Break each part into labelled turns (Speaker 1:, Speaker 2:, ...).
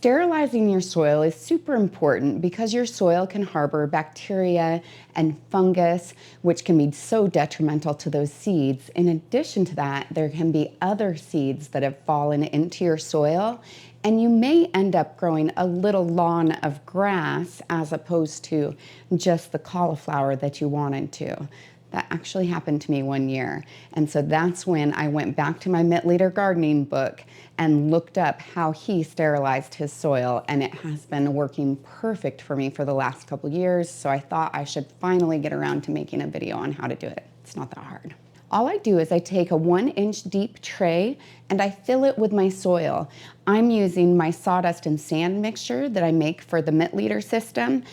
Speaker 1: Sterilizing your soil is super important because your soil can harbor bacteria and fungus, which can be so detrimental to those seeds. In addition to that, there can be other seeds that have fallen into your soil, and you may end up growing a little lawn of grass as opposed to just the cauliflower that you wanted to. That actually happened to me one year. And so that's when I went back to my Mittleider gardening book and looked up how he sterilized his soil, and it has been working perfect for me for the last couple years. So I thought I should finally get around to making a video on how to do it. It's not that hard. All I do is I take a 1-inch deep tray and I fill it with my soil. I'm using my sawdust and sand mixture that I make for the Mittleider system.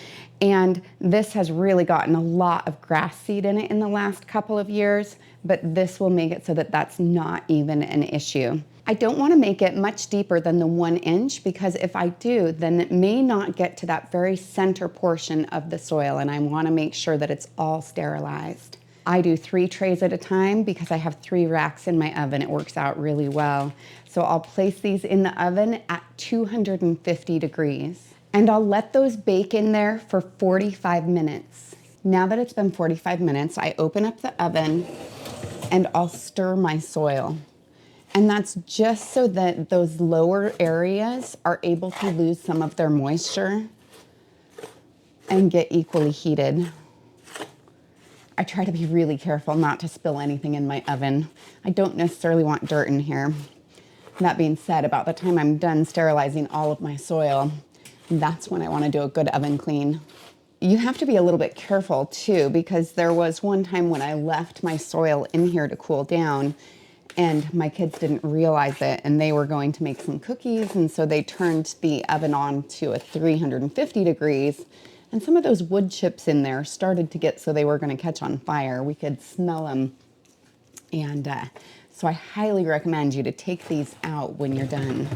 Speaker 1: And this has really gotten a lot of grass seed in it in the last couple of years, but this will make it so that that's not even an issue. I don't want to make it much deeper than the 1 inch, because if I do, then it may not get to that very center portion of the soil, and I want to make sure that it's all sterilized. I do 3 trays at a time because I have 3 racks in my oven. It works out really well. So I'll place these in the oven at 250 degrees. And I'll let those bake in there for 45 minutes. Now that it's been 45 minutes, I open up the oven and I'll stir my soil. And that's just so that those lower areas are able to lose some of their moisture and get equally heated. I try to be really careful not to spill anything in my oven. I don't necessarily want dirt in here. That being said, about the time I'm done sterilizing all of my soil, that's when I want to do a good oven clean. You have to be a little bit careful too, because there was one time when I left my soil in here to cool down and my kids didn't realize it, and they were going to make some cookies, and so they turned the oven on to a 350 degrees. And some of those wood chips in there started to get so they were going to catch on fire. We could smell them. And so I highly recommend you to take these out when you're done.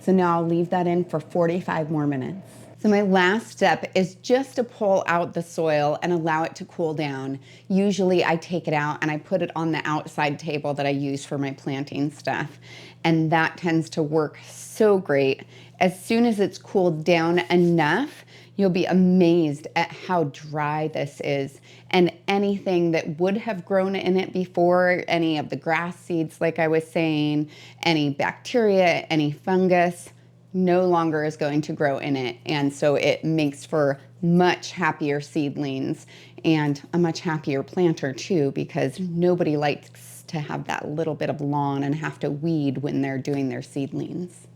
Speaker 1: So now I'll leave that in for 45 more minutes. So my last step is just to pull out the soil and allow it to cool down. Usually I take it out and I put it on the outside table that I use for my planting stuff. And that tends to work so great. As soon as it's cooled down enough, you'll be amazed at how dry this is. And anything that would have grown in it before, any of the grass seeds, like I was saying, any bacteria, any fungus, no longer is going to grow in it. And so it makes for much happier seedlings and a much happier planter too, because nobody likes to have that little bit of lawn and have to weed when they're doing their seedlings.